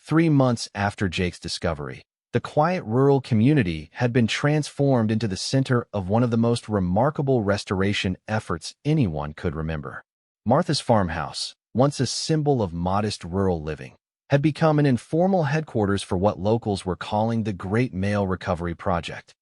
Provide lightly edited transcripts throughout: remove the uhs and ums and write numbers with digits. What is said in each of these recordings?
3 months after Jake's discovery, the quiet rural community had been transformed into the center of one of the most remarkable restoration efforts anyone could remember. Martha's farmhouse, once a symbol of modest rural living, had become an informal headquarters for what locals were calling the Great Mail Recovery Project.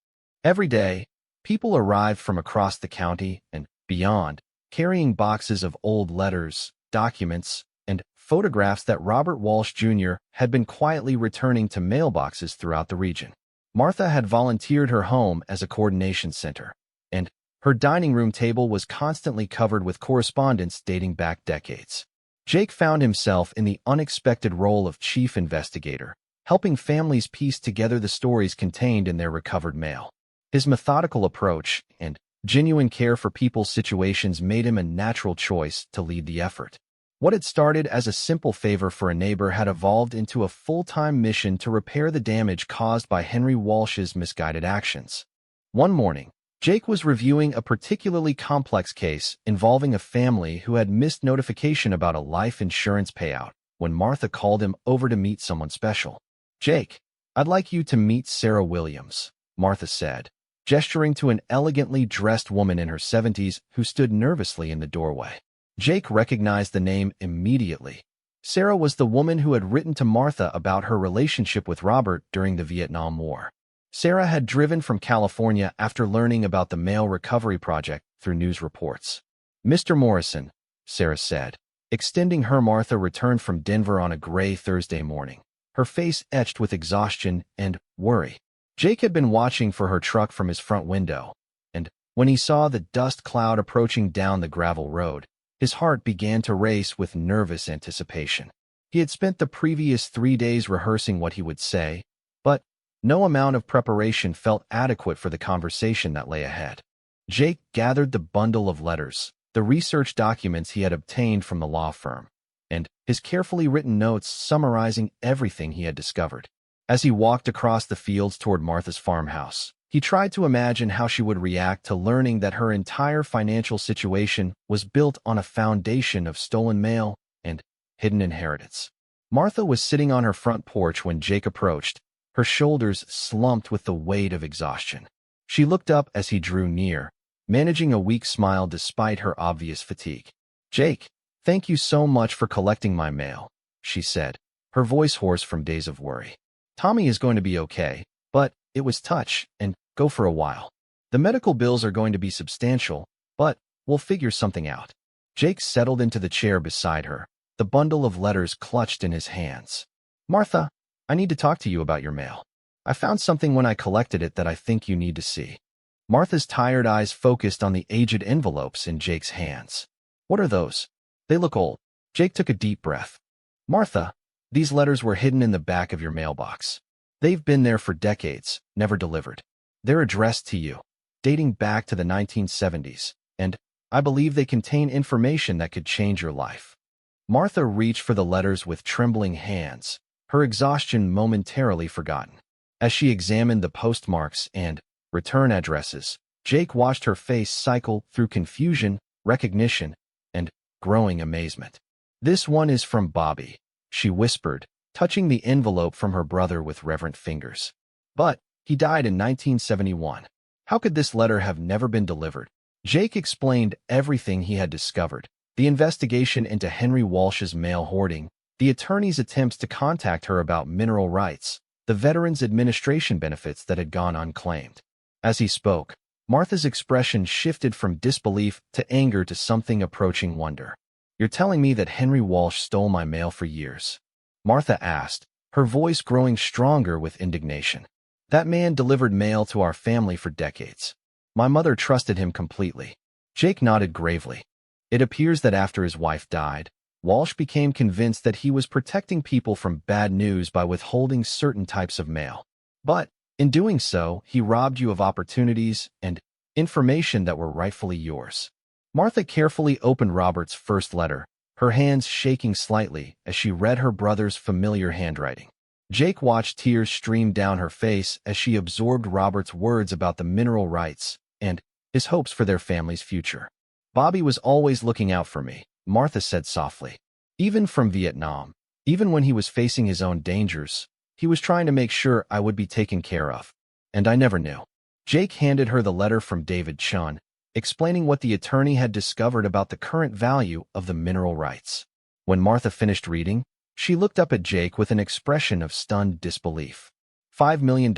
Every day, people arrived from across the county and beyond, carrying boxes of old letters, documents, and photographs that Robert Walsh Jr. had been quietly returning to mailboxes throughout the region. Martha had volunteered her home as a coordination center, and her dining room table was constantly covered with correspondence dating back decades. Jake found himself in the unexpected role of chief investigator, helping families piece together the stories contained in their recovered mail. His methodical approach and genuine care for people's situations made him a natural choice to lead the effort. What had started as a simple favor for a neighbor had evolved into a full-time mission to repair the damage caused by Henry Walsh's misguided actions. One morning, Jake was reviewing a particularly complex case involving a family who had missed notification about a life insurance payout when Martha called him over to meet someone special. "Jake, I'd like you to meet Sarah Williams," Martha said, gesturing to an elegantly dressed woman in her 70s who stood nervously in the doorway. Jake recognized the name immediately. Sarah was the woman who had written to Martha about her relationship with Robert during the Vietnam War. Sarah had driven from California after learning about the Mail Recovery Project through news reports. "Mr. Morrison," Sarah said, extending her. Martha returned from Denver on a gray Thursday morning, her face etched with exhaustion and worry. Jake had been watching for her truck from his front window, and when he saw the dust cloud approaching down the gravel road, his heart began to race with nervous anticipation. He had spent the previous 3 days rehearsing what he would say, but no amount of preparation felt adequate for the conversation that lay ahead. Jake gathered the bundle of letters, the research documents he had obtained from the law firm, and his carefully written notes summarizing everything he had discovered. As he walked across the fields toward Martha's farmhouse, he tried to imagine how she would react to learning that her entire financial situation was built on a foundation of stolen mail and hidden inheritance. Martha was sitting on her front porch when Jake approached, her shoulders slumped with the weight of exhaustion. She looked up as he drew near, managing a weak smile despite her obvious fatigue. "Jake, thank you so much for collecting my mail," she said, her voice hoarse from days of worry. "Tommy is going to be okay, but it was touch and go for a while. The medical bills are going to be substantial, but we'll figure something out." Jake settled into the chair beside her, the bundle of letters clutched in his hands. "Martha, I need to talk to you about your mail. I found something when I collected it that I think you need to see." Martha's tired eyes focused on the aged envelopes in Jake's hands. "What are those? They look old." Jake took a deep breath. "Martha, these letters were hidden in the back of your mailbox. They've been there for decades, never delivered. They're addressed to you, dating back to the 1970s, and I believe they contain information that could change your life." Martha reached for the letters with trembling hands, her exhaustion momentarily forgotten. As she examined the postmarks and return addresses, Jake watched her face cycle through confusion, recognition, and growing amazement. "This one is from Bobby," she whispered, touching the envelope from her brother with reverent fingers. "But he died in 1971. How could this letter have never been delivered?" Jake explained everything he had discovered: the investigation into Henry Walsh's mail hoarding, the attorney's attempts to contact her about mineral rights, the Veterans Administration benefits that had gone unclaimed. As he spoke, Martha's expression shifted from disbelief to anger to something approaching wonder. "You're telling me that Henry Walsh stole my mail for years?" Martha asked, her voice growing stronger with indignation. "That man delivered mail to our family for decades. My mother trusted him completely." Jake nodded gravely. "It appears that after his wife died, Walsh became convinced that he was protecting people from bad news by withholding certain types of mail. But in doing so, he robbed you of opportunities and information that were rightfully yours." Martha carefully opened Robert's first letter, her hands shaking slightly as she read her brother's familiar handwriting. Jake watched tears stream down her face as she absorbed Robert's words about the mineral rights and his hopes for their family's future. "Bobby was always looking out for me," Martha said softly. "Even from Vietnam, Even when he was facing his own dangers, he was trying to make sure I would be taken care of. And I never knew. Jake handed her the letter from David Chun, explaining what the attorney had discovered about the current value of the mineral rights. When Martha finished reading, she looked up at Jake with an expression of stunned disbelief. $5 million?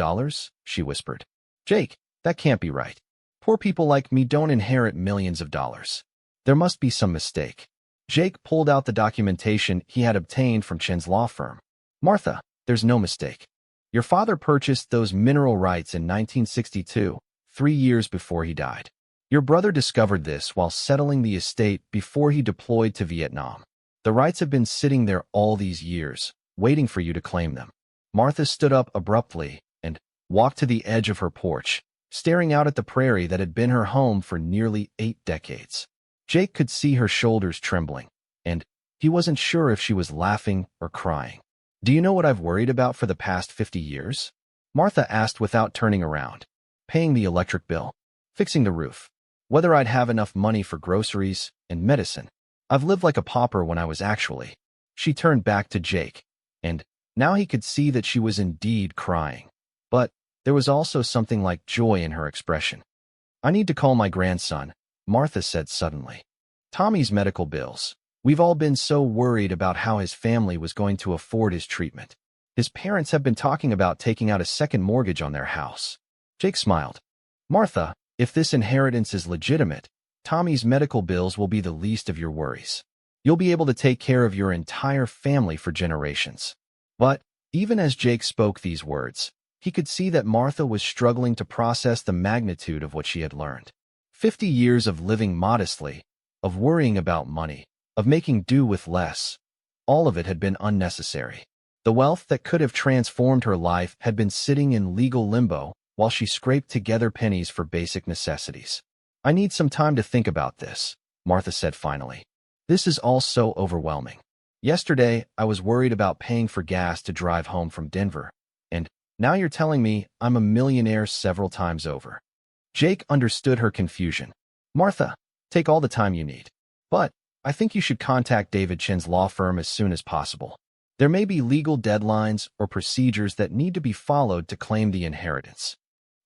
She whispered. Jake, that can't be right. Poor people like me don't inherit millions of dollars. There must be some mistake. Jake pulled out the documentation he had obtained from Chen's law firm. Martha, there's no mistake. Your father purchased those mineral rights in 1962, 3 years before he died. Your brother discovered this while settling the estate before he deployed to Vietnam. The rights have been sitting there all these years, waiting for you to claim them. Martha stood up abruptly and walked to the edge of her porch, staring out at the prairie that had been her home for nearly 8 decades. Jake could see her shoulders trembling, and he wasn't sure if she was laughing or crying. Do you know what I've worried about for the past 50 years? Martha asked without turning around. Paying the electric bill, fixing the roof, whether I'd have enough money for groceries and medicine. I've lived like a pauper when I was actually. She turned back to Jake, and now he could see that she was indeed crying. But there was also something like joy in her expression. I need to call my grandson, Martha said suddenly. Tommy's medical bills. We've all been so worried about how his family was going to afford his treatment. His parents have been talking about taking out a second mortgage on their house. Jake smiled. Martha, if this inheritance is legitimate, Tommy's medical bills will be the least of your worries. You'll be able to take care of your entire family for generations. But even as Jake spoke these words, he could see that Martha was struggling to process the magnitude of what she had learned. 50 years of living modestly, of worrying about money, of making do with less. All of it had been unnecessary. The wealth that could have transformed her life had been sitting in legal limbo while she scraped together pennies for basic necessities. I need some time to think about this, Martha said finally. This is all so overwhelming. Yesterday, I was worried about paying for gas to drive home from Denver, and now you're telling me I'm a millionaire several times over. Jake understood her confusion. Martha, take all the time you need. But I think you should contact David Chen's law firm as soon as possible. There may be legal deadlines or procedures that need to be followed to claim the inheritance.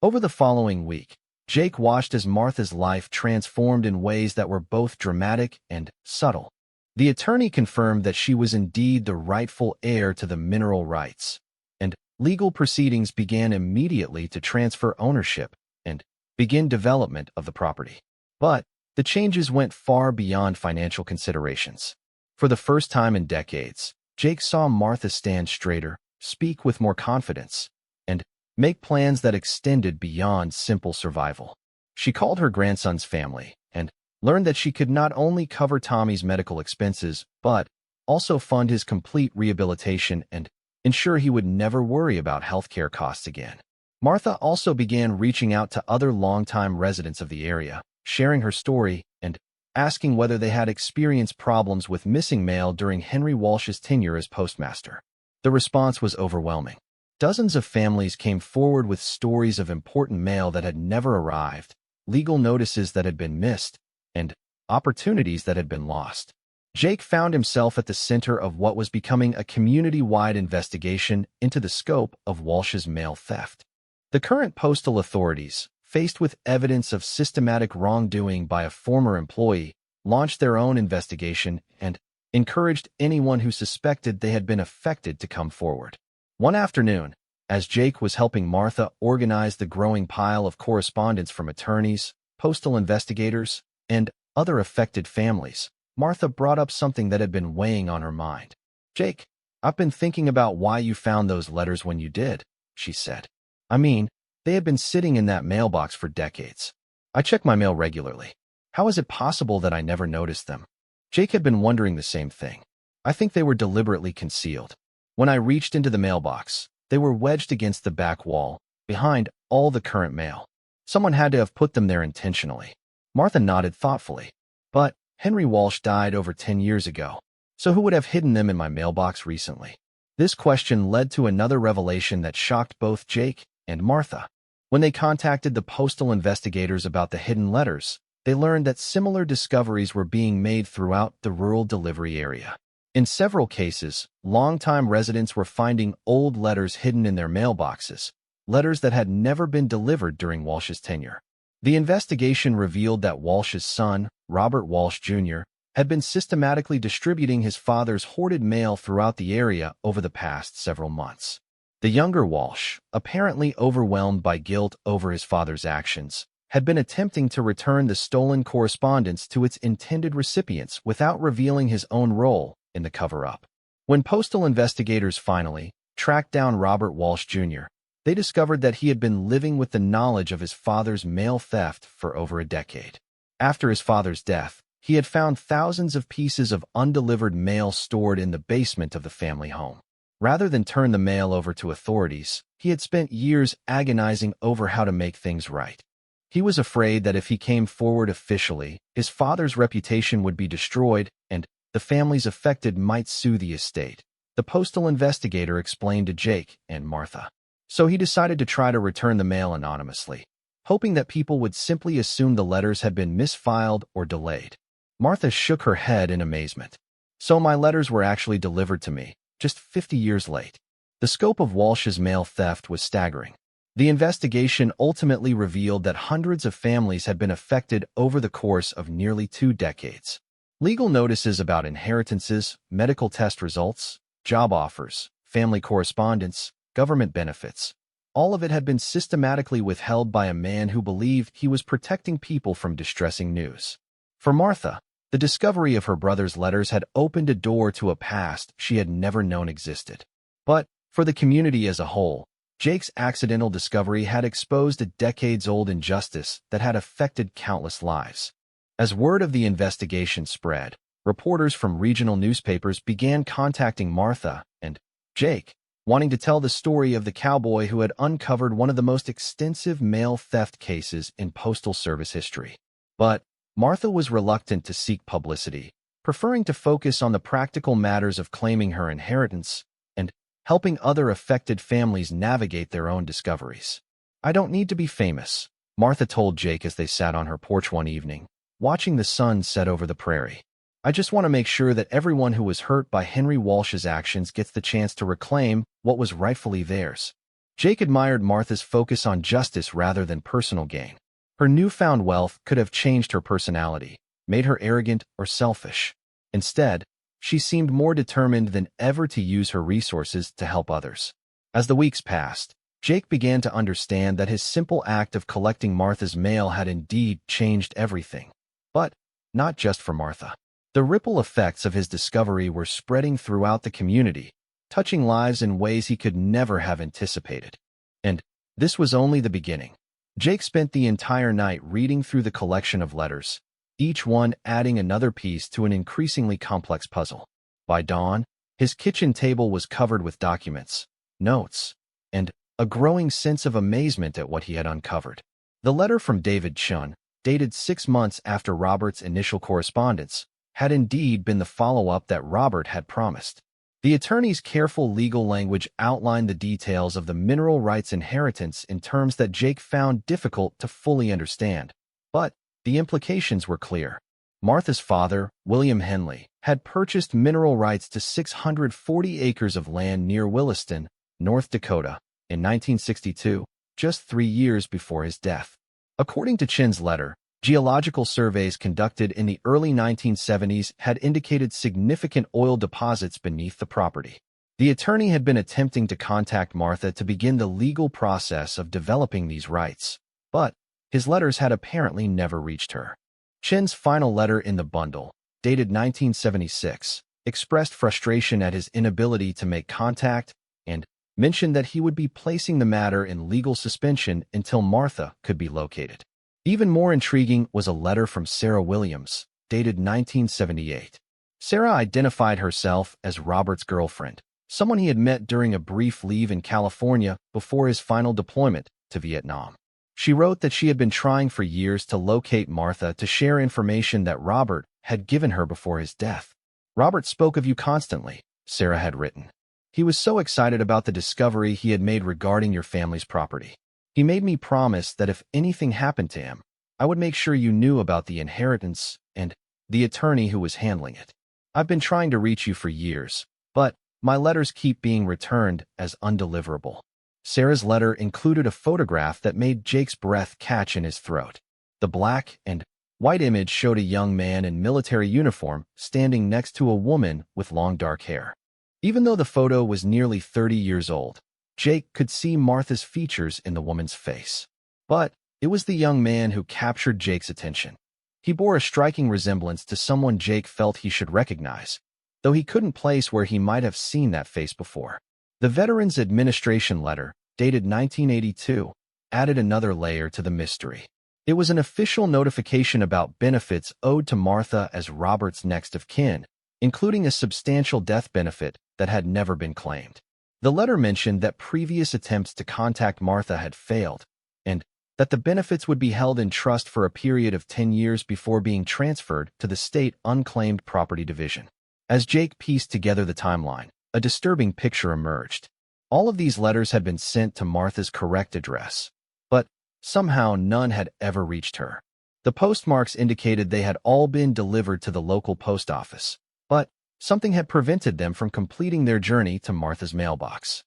Over the following week, Jake watched as Martha's life transformed in ways that were both dramatic and subtle. The attorney confirmed that she was indeed the rightful heir to the mineral rights, and legal proceedings began immediately to transfer ownership and begin development of the property. But the changes went far beyond financial considerations. For the first time in decades, Jake saw Martha stand straighter, speak with more confidence, and make plans that extended beyond simple survival. She called her grandson's family and learned that she could not only cover Tommy's medical expenses, but also fund his complete rehabilitation and ensure he would never worry about healthcare costs again. Martha also began reaching out to other longtime residents of the area, sharing her story and asking whether they had experienced problems with missing mail during Henry Walsh's tenure as postmaster. The response was overwhelming. Dozens of families came forward with stories of important mail that had never arrived, legal notices that had been missed, and opportunities that had been lost. Jake found himself at the center of what was becoming a community-wide investigation into the scope of Walsh's mail theft. The current postal authorities, faced with evidence of systematic wrongdoing by a former employee, launched their own investigation and encouraged anyone who suspected they had been affected to come forward. One afternoon, as Jake was helping Martha organize the growing pile of correspondence from attorneys, postal investigators, and other affected families, Martha brought up something that had been weighing on her mind. Jake, I've been thinking about why you found those letters when you did, she said. I mean, they had been sitting in that mailbox for decades. I check my mail regularly. How is it possible that I never noticed them? Jake had been wondering the same thing. I think they were deliberately concealed. When I reached into the mailbox, they were wedged against the back wall, behind all the current mail. Someone had to have put them there intentionally. Martha nodded thoughtfully. But Henry Walsh died over 10 years ago, so who would have hidden them in my mailbox recently? This question led to another revelation that shocked both Jake and Martha. When they contacted the postal investigators about the hidden letters, they learned that similar discoveries were being made throughout the rural delivery area. In several cases, longtime residents were finding old letters hidden in their mailboxes, letters that had never been delivered during Walsh's tenure. The investigation revealed that Walsh's son, Robert Walsh Jr., had been systematically distributing his father's hoarded mail throughout the area over the past several months. The younger Walsh, apparently overwhelmed by guilt over his father's actions, had been attempting to return the stolen correspondence to its intended recipients without revealing his own role in the cover-up. When postal investigators finally tracked down Robert Walsh Jr., they discovered that he had been living with the knowledge of his father's mail theft for over a decade. After his father's death, he had found thousands of pieces of undelivered mail stored in the basement of the family home. Rather than turn the mail over to authorities, he had spent years agonizing over how to make things right. He was afraid that if he came forward officially, his father's reputation would be destroyed and the families affected might sue the estate. The postal investigator explained to Jake and Martha. So he decided to try to return the mail anonymously, hoping that people would simply assume the letters had been misfiled or delayed. Martha shook her head in amazement. So my letters were actually delivered to me, just 50 years late. The scope of Walsh's mail theft was staggering. The investigation ultimately revealed that hundreds of families had been affected over the course of nearly 2 decades. Legal notices about inheritances, medical test results, job offers, family correspondence, government benefits. All of it had been systematically withheld by a man who believed he was protecting people from distressing news. For Martha, the discovery of her brother's letters had opened a door to a past she had never known existed. But, for the community as a whole, Jake's accidental discovery had exposed a decades-old injustice that had affected countless lives. As word of the investigation spread, reporters from regional newspapers began contacting Martha and Jake, wanting to tell the story of the cowboy who had uncovered one of the most extensive mail theft cases in Postal Service history. But Martha was reluctant to seek publicity, preferring to focus on the practical matters of claiming her inheritance and helping other affected families navigate their own discoveries. "I don't need to be famous," Martha told Jake as they sat on her porch one evening, watching the sun set over the prairie. "I just want to make sure that everyone who was hurt by Henry Walsh's actions gets the chance to reclaim what was rightfully theirs." Jake admired Martha's focus on justice rather than personal gain. Her newfound wealth could have changed her personality, made her arrogant or selfish. Instead, she seemed more determined than ever to use her resources to help others. As the weeks passed, Jake began to understand that his simple act of collecting Martha's mail had indeed changed everything. But not just for Martha. The ripple effects of his discovery were spreading throughout the community, touching lives in ways he could never have anticipated. And this was only the beginning. Jake spent the entire night reading through the collection of letters, each one adding another piece to an increasingly complex puzzle. By dawn, his kitchen table was covered with documents, notes, and a growing sense of amazement at what he had uncovered. The letter from David Chun, dated 6 months after Robert's initial correspondence, had indeed been the follow-up that Robert had promised. The attorney's careful legal language outlined the details of the mineral rights inheritance in terms that Jake found difficult to fully understand. But the implications were clear. Martha's father, William Henley, had purchased mineral rights to 640 acres of land near Williston, North Dakota, in 1962, just 3 years before his death. According to Chin's letter, geological surveys conducted in the early 1970s had indicated significant oil deposits beneath the property. The attorney had been attempting to contact Martha to begin the legal process of developing these rights, but his letters had apparently never reached her. Chin's final letter in the bundle, dated 1976, expressed frustration at his inability to make contact and mentioned that he would be placing the matter in legal suspension until Martha could be located. Even more intriguing was a letter from Sarah Williams, dated 1978. Sarah identified herself as Robert's girlfriend, someone he had met during a brief leave in California before his final deployment to Vietnam. She wrote that she had been trying for years to locate Martha to share information that Robert had given her before his death. "Robert spoke of you constantly," Sarah had written. "He was so excited about the discovery he had made regarding your family's property. He made me promise that if anything happened to him, I would make sure you knew about the inheritance and the attorney who was handling it." I've been trying to reach you for years, but my letters keep being returned as undeliverable. Sarah's letter included a photograph that made Jake's breath catch in his throat. The black and white image showed a young man in military uniform standing next to a woman with long dark hair. Even though the photo was nearly 30 years old, Jake could see Martha's features in the woman's face. But it was the young man who captured Jake's attention. He bore a striking resemblance to someone Jake felt he should recognize, though he couldn't place where he might have seen that face before. The Veterans Administration letter, dated 1982, added another layer to the mystery. It was an official notification about benefits owed to Martha as Robert's next of kin, including a substantial death benefit that had never been claimed. The letter mentioned that previous attempts to contact Martha had failed, and that the benefits would be held in trust for a period of 10 years before being transferred to the state unclaimed property division. As Jake pieced together the timeline, a disturbing picture emerged. All of these letters had been sent to Martha's correct address, but somehow none had ever reached her. The postmarks indicated they had all been delivered to the local post office, but something had prevented them from completing their journey to Martha's mailbox.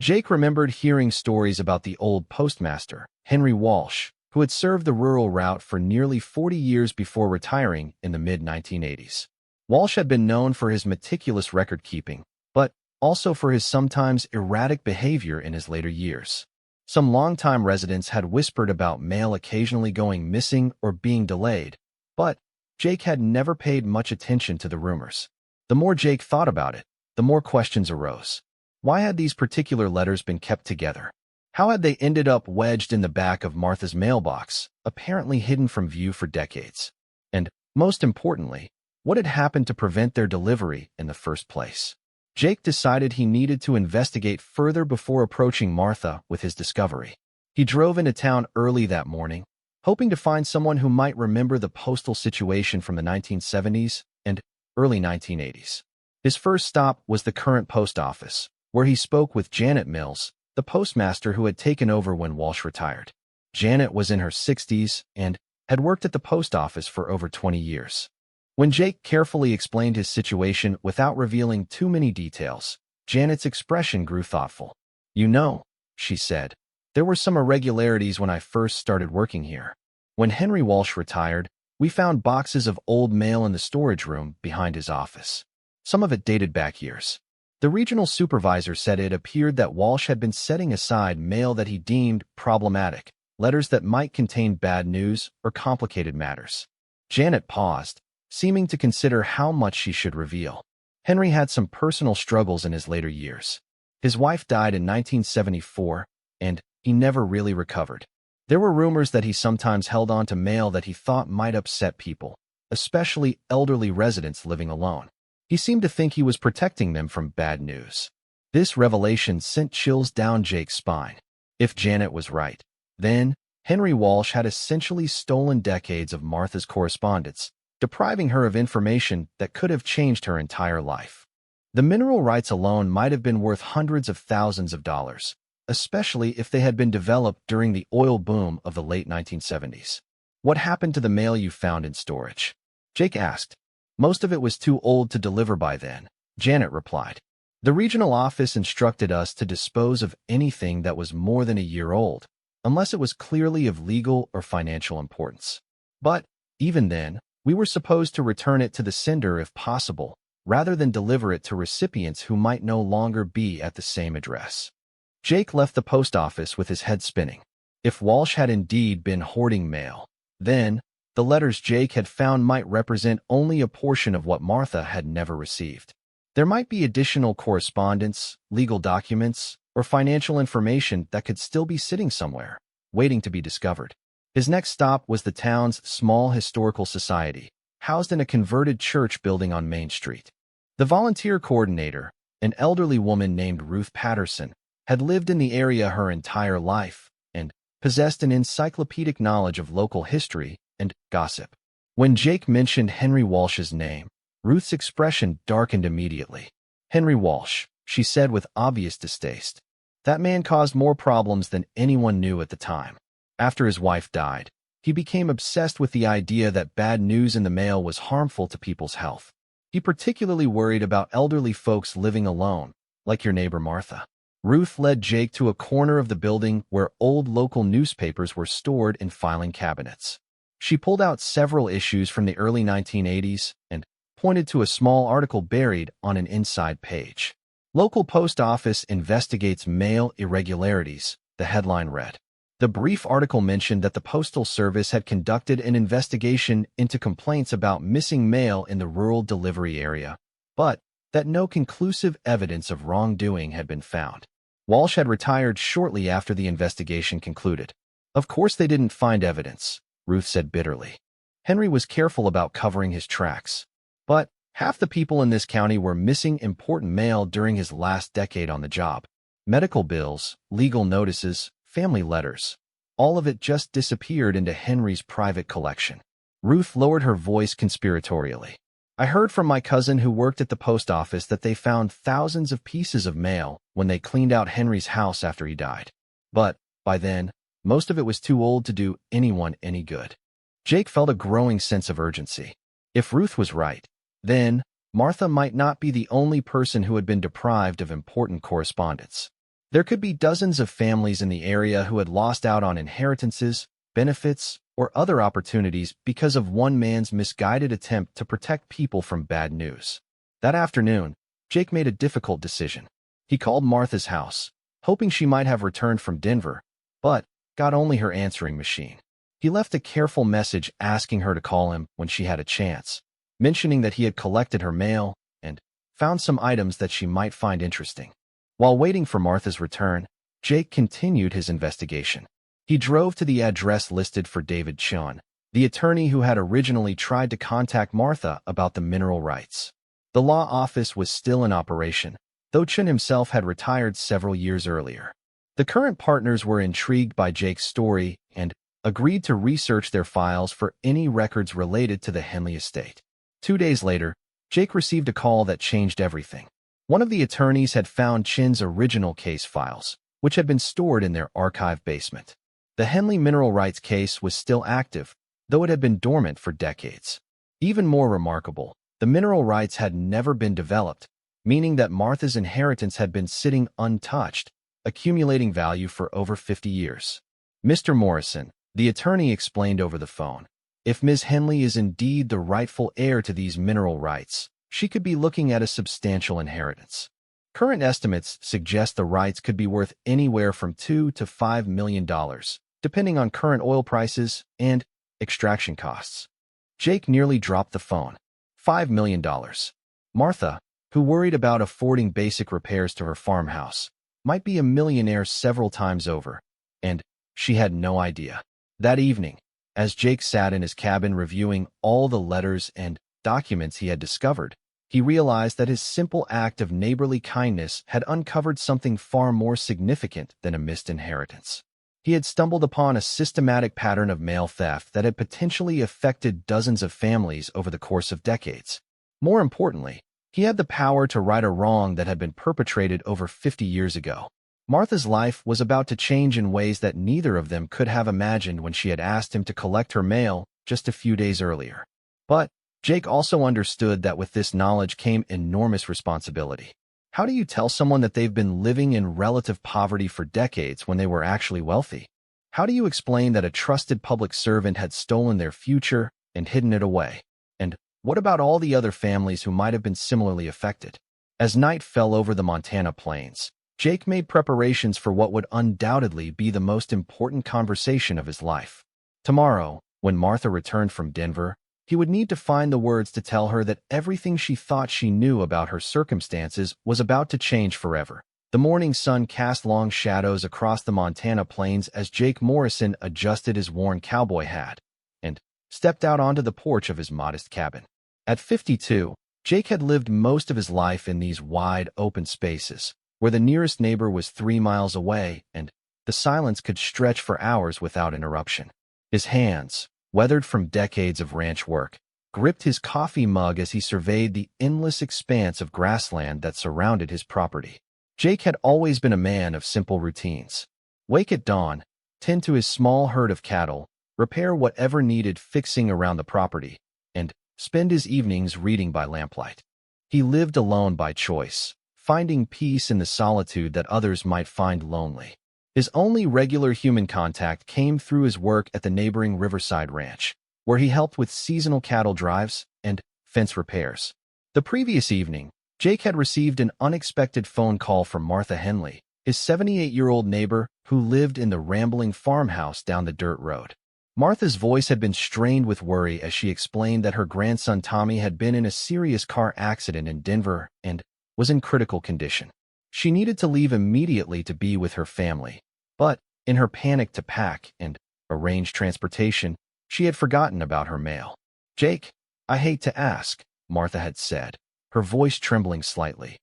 Jake remembered hearing stories about the old postmaster, Henry Walsh, who had served the rural route for nearly 40 years before retiring in the mid-1980s. Walsh had been known for his meticulous record-keeping, but also for his sometimes erratic behavior in his later years. Some longtime residents had whispered about mail occasionally going missing or being delayed, but Jake had never paid much attention to the rumors. The more Jake thought about it, the more questions arose. Why had these particular letters been kept together? How had they ended up wedged in the back of Martha's mailbox, apparently hidden from view for decades? And, most importantly, what had happened to prevent their delivery in the first place? Jake decided he needed to investigate further before approaching Martha with his discovery. He drove into town early that morning, hoping to find someone who might remember the postal situation from the 1970s and early 1980s. His first stop was the current post office, where he spoke with Janet Mills, the postmaster who had taken over when Walsh retired. Janet was in her 60s and had worked at the post office for over 20 years. When Jake carefully explained his situation without revealing too many details, Janet's expression grew thoughtful. "You know," she said, "there were some irregularities when I first started working here. When Henry Walsh retired, we found boxes of old mail in the storage room behind his office. Some of it dated back years. The regional supervisor said it appeared that Walsh had been setting aside mail that he deemed problematic, letters that might contain bad news or complicated matters." Janet paused, seeming to consider how much she should reveal. Henry had some personal struggles in his later years. His wife died in 1974, and he never really recovered. There were rumors that he sometimes held on to mail that he thought might upset people, especially elderly residents living alone. He seemed to think he was protecting them from bad news. This revelation sent chills down Jake's spine. If Janet was right, then Henry Walsh had essentially stolen decades of Martha's correspondence, depriving her of information that could have changed her entire life. The mineral rights alone might have been worth hundreds of thousands of dollars, especially if they had been developed during the oil boom of the late 1970s. "What happened to the mail you found in storage?" Jake asked. "Most of it was too old to deliver by then," Janet replied. "The regional office instructed us to dispose of anything that was more than a year old, unless it was clearly of legal or financial importance. But, even then, we were supposed to return it to the sender if possible, rather than deliver it to recipients who might no longer be at the same address." Jake left the post office with his head spinning. If Walsh had indeed been hoarding mail, then the letters Jake had found might represent only a portion of what Martha had never received. There might be additional correspondence, legal documents, or financial information that could still be sitting somewhere, waiting to be discovered. His next stop was the town's small historical society, housed in a converted church building on Main Street. The volunteer coordinator, an elderly woman named Ruth Patterson, had lived in the area her entire life and possessed an encyclopedic knowledge of local history and gossip. When Jake mentioned Henry Walsh's name, Ruth's expression darkened immediately. "Henry Walsh," she said with obvious distaste. "That man caused more problems than anyone knew at the time. After his wife died, he became obsessed with the idea that bad news in the mail was harmful to people's health. He particularly worried about elderly folks living alone, like your neighbor Martha. Ruth led Jake to a corner of the building where old local newspapers were stored in filing cabinets. She pulled out several issues from the early 1980s and pointed to a small article buried on an inside page. Local post office investigates mail irregularities, the headline read. The brief article mentioned that the Postal Service had conducted an investigation into complaints about missing mail in the rural delivery area, but that no conclusive evidence of wrongdoing had been found. Walsh had retired shortly after the investigation concluded. Of course they didn't find evidence, Ruth said bitterly. Henry was careful about covering his tracks. But half the people in this county were missing important mail during his last decade on the job. Medical bills, legal notices, family letters. All of it just disappeared into Henry's private collection. Ruth lowered her voice conspiratorially. I heard from my cousin who worked at the post office that they found thousands of pieces of mail when they cleaned out Henry's house after he died. But, by then, most of it was too old to do anyone any good. Jake felt a growing sense of urgency. If Ruth was right, then Martha might not be the only person who had been deprived of important correspondence. There could be dozens of families in the area who had lost out on inheritances, benefits, or other opportunities because of one man's misguided attempt to protect people from bad news. That afternoon, Jake made a difficult decision. He called Martha's house, hoping she might have returned from Denver, but got only her answering machine. He left a careful message asking her to call him when she had a chance, mentioning that he had collected her mail and found some items that she might find interesting. While waiting for Martha's return, Jake continued his investigation. He drove to the address listed for David Chun, the attorney who had originally tried to contact Martha about the mineral rights. The law office was still in operation, though Chun himself had retired several years earlier. The current partners were intrigued by Jake's story and agreed to research their files for any records related to the Henley estate. 2 days later, Jake received a call that changed everything. One of the attorneys had found Chin's original case files, which had been stored in their archive basement. The Henley mineral rights case was still active, though it had been dormant for decades. Even more remarkable, the mineral rights had never been developed, meaning that Martha's inheritance had been sitting untouched, accumulating value for over 50 years. Mr. Morrison, the attorney explained over the phone, if Ms. Henley is indeed the rightful heir to these mineral rights, she could be looking at a substantial inheritance. Current estimates suggest the rights could be worth anywhere from $2 to $5 million, depending on current oil prices and extraction costs. Jake nearly dropped the phone. $5 million. Martha, who worried about affording basic repairs to her farmhouse, might be a millionaire several times over, and she had no idea. That evening, as Jake sat in his cabin reviewing all the letters and documents he had discovered, he realized that his simple act of neighborly kindness had uncovered something far more significant than a missed inheritance. He had stumbled upon a systematic pattern of mail theft that had potentially affected dozens of families over the course of decades. More importantly, he had the power to right a wrong that had been perpetrated over 50 years ago. Martha's life was about to change in ways that neither of them could have imagined when she had asked him to collect her mail just a few days earlier. But Jake also understood that with this knowledge came enormous responsibility. How do you tell someone that they've been living in relative poverty for decades when they were actually wealthy? How do you explain that a trusted public servant had stolen their future and hidden it away? And what about all the other families who might have been similarly affected? As night fell over the Montana plains, Jake made preparations for what would undoubtedly be the most important conversation of his life. Tomorrow, when Martha returned from Denver, he would need to find the words to tell her that everything she thought she knew about her circumstances was about to change forever. The morning sun cast long shadows across the Montana plains as Jake Morrison adjusted his worn cowboy hat and stepped out onto the porch of his modest cabin. At 52, Jake had lived most of his life in these wide, open spaces, where the nearest neighbor was 3 miles away and the silence could stretch for hours without interruption. His hands, weathered from decades of ranch work, gripped his coffee mug as he surveyed the endless expanse of grassland that surrounded his property. Jake had always been a man of simple routines. Wake at dawn, tend to his small herd of cattle, repair whatever needed fixing around the property, and spend his evenings reading by lamplight. He lived alone by choice, finding peace in the solitude that others might find lonely. His only regular human contact came through his work at the neighboring Riverside Ranch, where he helped with seasonal cattle drives and fence repairs. The previous evening, Jake had received an unexpected phone call from Martha Henley, his 78-year-old neighbor who lived in the rambling farmhouse down the dirt road. Martha's voice had been strained with worry as she explained that her grandson Tommy had been in a serious car accident in Denver and was in critical condition. She needed to leave immediately to be with her family, but in her panic to pack and arrange transportation, she had forgotten about her mail. "Jake, I hate to ask," Martha had said, her voice trembling slightly,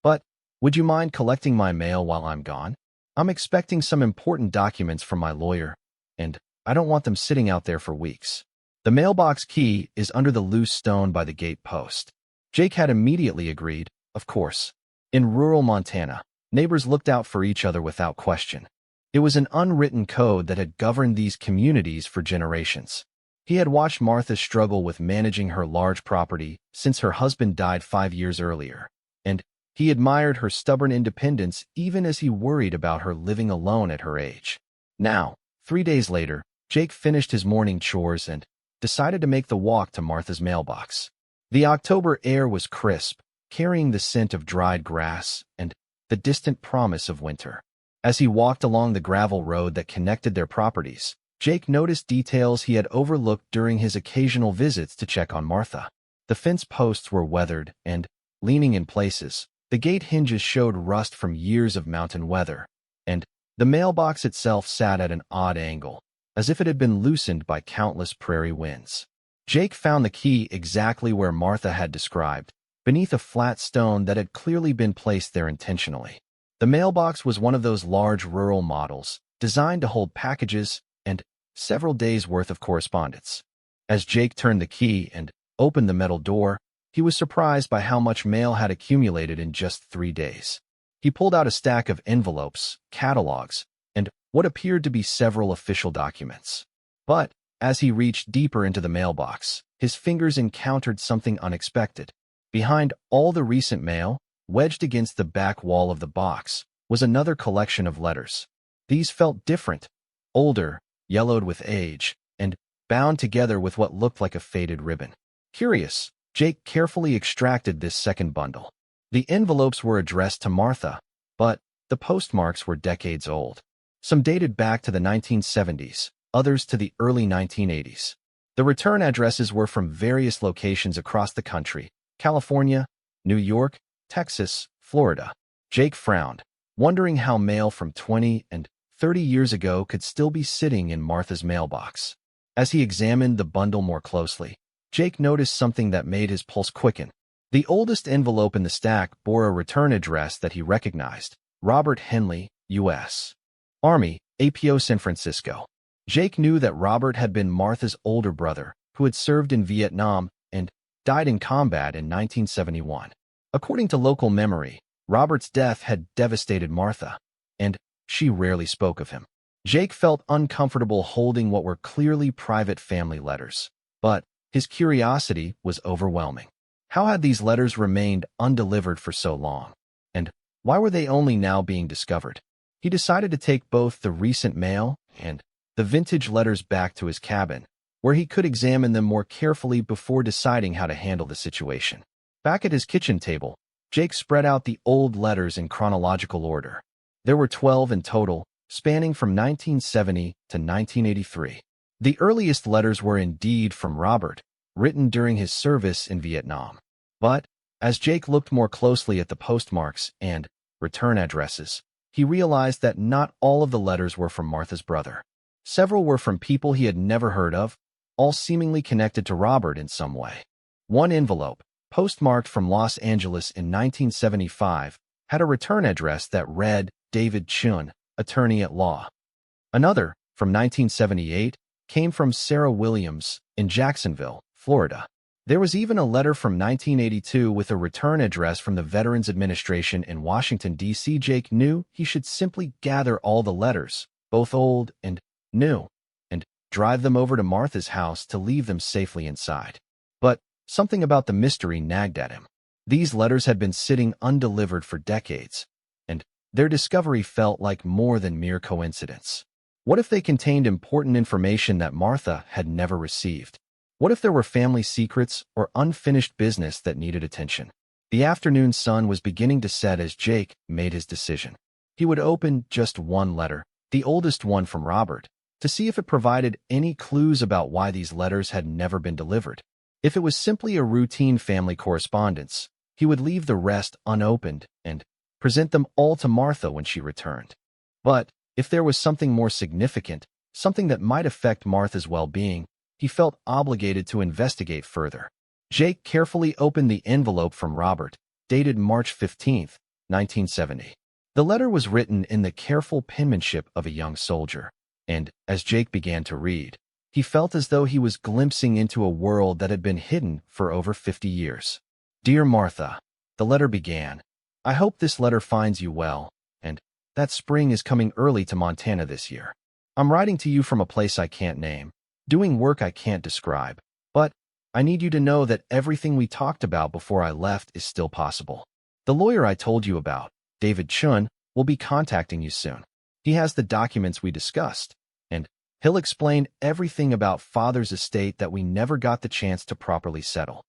"but would you mind collecting my mail while I'm gone? I'm expecting some important documents from my lawyer, and I don't want them sitting out there for weeks." The mailbox key is under the loose stone by the gate post. Jake had immediately agreed, of course. In rural Montana, neighbors looked out for each other without question. It was an unwritten code that had governed these communities for generations. He had watched Martha struggle with managing her large property since her husband died 5 years earlier, and he admired her stubborn independence even as he worried about her living alone at her age. Now, 3 days later, Jake finished his morning chores and decided to make the walk to Martha's mailbox. The October air was crisp, carrying the scent of dried grass and the distant promise of winter. As he walked along the gravel road that connected their properties, Jake noticed details he had overlooked during his occasional visits to check on Martha. The fence posts were weathered and, leaning in places, the gate hinges showed rust from years of mountain weather, and the mailbox itself sat at an odd angle, as if it had been loosened by countless prairie winds. Jake found the key exactly where Martha had described, beneath a flat stone that had clearly been placed there intentionally. The mailbox was one of those large rural models, designed to hold packages and several days' worth of correspondence. As Jake turned the key and opened the metal door, he was surprised by how much mail had accumulated in just 3 days. He pulled out a stack of envelopes, catalogs, and what appeared to be several official documents. But as he reached deeper into the mailbox, his fingers encountered something unexpected. Behind all the recent mail, wedged against the back wall of the box, was another collection of letters. These felt different, older, yellowed with age, and bound together with what looked like a faded ribbon. Curious, Jake carefully extracted this second bundle. The envelopes were addressed to Martha, but the postmarks were decades old. Some dated back to the 1970s, others to the early 1980s. The return addresses were from various locations across the country: California, New York, Texas, Florida. Jake frowned, wondering how mail from 20 and 30 years ago could still be sitting in Martha's mailbox. As he examined the bundle more closely, Jake noticed something that made his pulse quicken. The oldest envelope in the stack bore a return address that he recognized: Robert Henley, U.S. Army, APO San Francisco. Jake knew that Robert had been Martha's older brother, who had served in Vietnam and died in combat in 1971. According to local memory, Robert's death had devastated Martha, and she rarely spoke of him. Jake felt uncomfortable holding what were clearly private family letters, but his curiosity was overwhelming. How had these letters remained undelivered for so long? And why were they only now being discovered? He decided to take both the recent mail and the vintage letters back to his cabin, where he could examine them more carefully before deciding how to handle the situation. Back at his kitchen table, Jake spread out the old letters in chronological order. There were 12 in total, spanning from 1970 to 1983. The earliest letters were indeed from Robert, written during his service in Vietnam. But as Jake looked more closely at the postmarks and return addresses, he realized that not all of the letters were from Martha's brother. Several were from people he had never heard of, all seemingly connected to Robert in some way. One envelope, postmarked from Los Angeles in 1975, had a return address that read David Chun, attorney at law. Another, from 1978, came from Sarah Williams in Jacksonville, Florida. There was even a letter from 1982 with a return address from the Veterans Administration in Washington, D.C. Jake knew he should simply gather all the letters, both old and new, and drive them over to Martha's house to leave them safely inside. But something about the mystery nagged at him. These letters had been sitting undelivered for decades, and their discovery felt like more than mere coincidence. What if they contained important information that Martha had never received? What if there were family secrets or unfinished business that needed attention? The afternoon sun was beginning to set as Jake made his decision. He would open just one letter, the oldest one from Robert, to see if it provided any clues about why these letters had never been delivered. If it was simply a routine family correspondence, he would leave the rest unopened and present them all to Martha when she returned. But if there was something more significant, something that might affect Martha's well-being, he felt obligated to investigate further. Jake carefully opened the envelope from Robert, dated March 15, 1970. The letter was written in the careful penmanship of a young soldier, and as Jake began to read, he felt as though he was glimpsing into a world that had been hidden for over 50 years. Dear Martha, the letter began, I hope this letter finds you well, and that spring is coming early to Montana this year. I'm writing to you from a place I can't name, doing work I can't describe, but I need you to know that everything we talked about before I left is still possible. The lawyer I told you about, David Chun, will be contacting you soon. He has the documents we discussed, and he'll explain everything about Father's estate that we never got the chance to properly settle.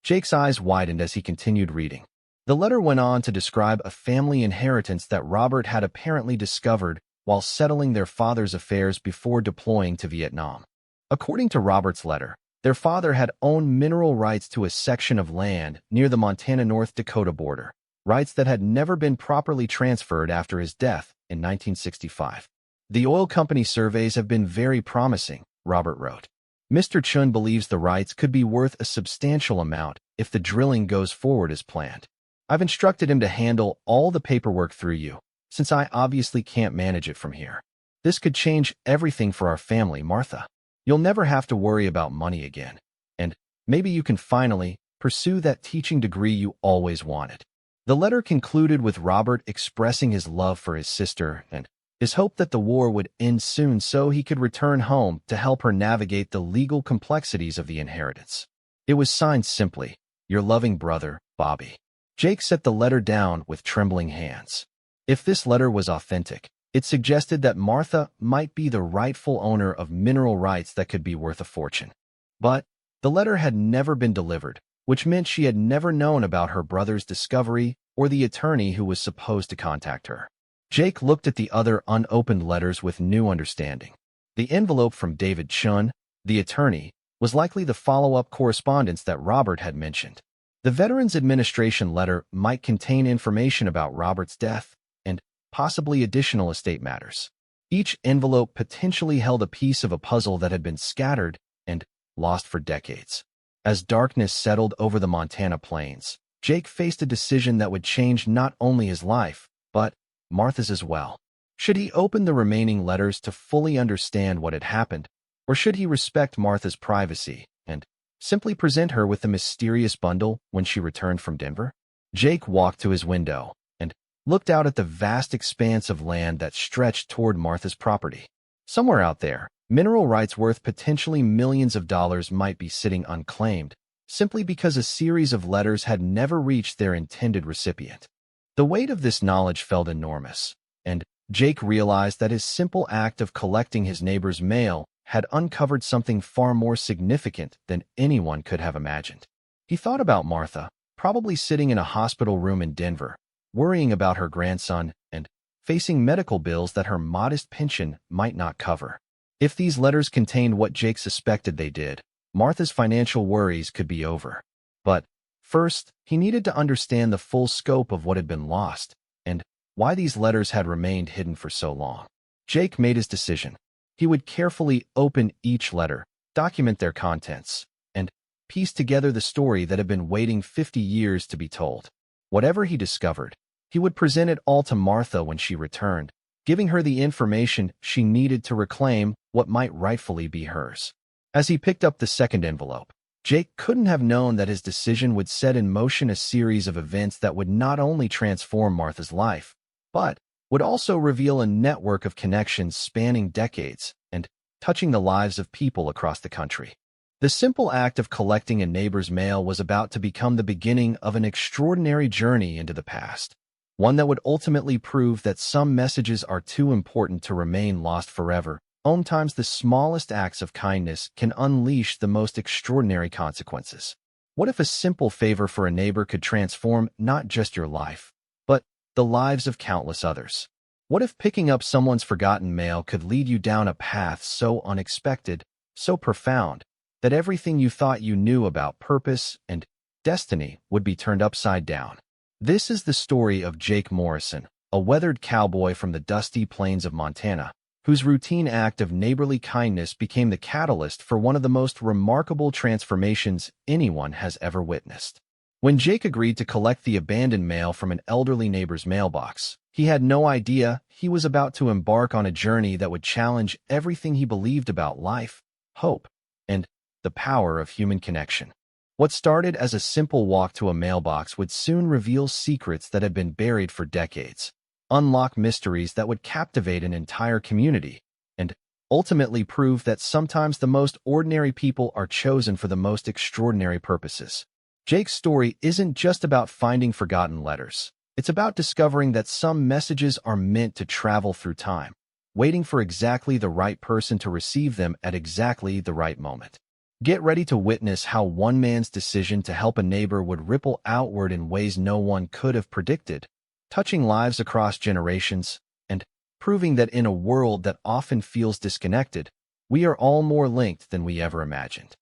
Jake's eyes widened as he continued reading. The letter went on to describe a family inheritance that Robert had apparently discovered while settling their father's affairs before deploying to Vietnam. According to Robert's letter, their father had owned mineral rights to a section of land near the Montana-North Dakota border, rights that had never been properly transferred after his death in 1965. The oil company surveys have been very promising, Robert wrote. Mr. Chun believes the rights could be worth a substantial amount if the drilling goes forward as planned. I've instructed him to handle all the paperwork through you, since I obviously can't manage it from here. This could change everything for our family, Martha. You'll never have to worry about money again, and maybe you can finally pursue that teaching degree you always wanted. The letter concluded with Robert expressing his love for his sister and his hope that the war would end soon so he could return home to help her navigate the legal complexities of the inheritance. It was signed simply, Your loving brother, Bobby. Jake set the letter down with trembling hands. If this letter was authentic, it suggested that Martha might be the rightful owner of mineral rights that could be worth a fortune. But the letter had never been delivered, which meant she had never known about her brother's discovery or the attorney who was supposed to contact her. Jake looked at the other unopened letters with new understanding. The envelope from David Chun, the attorney, was likely the follow-up correspondence that Robert had mentioned. The Veterans Administration letter might contain information about Robert's death and possibly additional estate matters. Each envelope potentially held a piece of a puzzle that had been scattered and lost for decades. As darkness settled over the Montana plains, Jake faced a decision that would change not only his life, but Martha's as well. Should he open the remaining letters to fully understand what had happened, or should he respect Martha's privacy and simply present her with the mysterious bundle when she returned from Denver? Jake walked to his window and looked out at the vast expanse of land that stretched toward Martha's property. Somewhere out there, mineral rights worth potentially millions of dollars might be sitting unclaimed, simply because a series of letters had never reached their intended recipient. The weight of this knowledge felt enormous, and Jake realized that his simple act of collecting his neighbor's mail had uncovered something far more significant than anyone could have imagined. He thought about Martha, probably sitting in a hospital room in Denver, worrying about her grandson and facing medical bills that her modest pension might not cover. If these letters contained what Jake suspected they did, Martha's financial worries could be over. But first, he needed to understand the full scope of what had been lost and why these letters had remained hidden for so long. Jake made his decision. He would carefully open each letter, document their contents, and piece together the story that had been waiting 50 years to be told. Whatever he discovered, he would present it all to Martha when she returned, giving her the information she needed to reclaim what might rightfully be hers. As he picked up the second envelope, Jake couldn't have known that his decision would set in motion a series of events that would not only transform Martha's life, but would also reveal a network of connections spanning decades and touching the lives of people across the country. The simple act of collecting a neighbor's mail was about to become the beginning of an extraordinary journey into the past, one that would ultimately prove that some messages are too important to remain lost forever. Sometimes the smallest acts of kindness can unleash the most extraordinary consequences. What if a simple favor for a neighbor could transform not just your life, but the lives of countless others? What if picking up someone's forgotten mail could lead you down a path so unexpected, so profound, that everything you thought you knew about purpose and destiny would be turned upside down? This is the story of Jake Morrison, a weathered cowboy from the dusty plains of Montana, whose routine act of neighborly kindness became the catalyst for one of the most remarkable transformations anyone has ever witnessed. When Jake agreed to collect the abandoned mail from an elderly neighbor's mailbox, he had no idea he was about to embark on a journey that would challenge everything he believed about life, hope, and the power of human connection. What started as a simple walk to a mailbox would soon reveal secrets that had been buried for decades, unlock mysteries that would captivate an entire community, and ultimately prove that sometimes the most ordinary people are chosen for the most extraordinary purposes. Jake's story isn't just about finding forgotten letters. It's about discovering that some messages are meant to travel through time, waiting for exactly the right person to receive them at exactly the right moment. Get ready to witness how one man's decision to help a neighbor would ripple outward in ways no one could have predicted, touching lives across generations, and proving that in a world that often feels disconnected, we are all more linked than we ever imagined.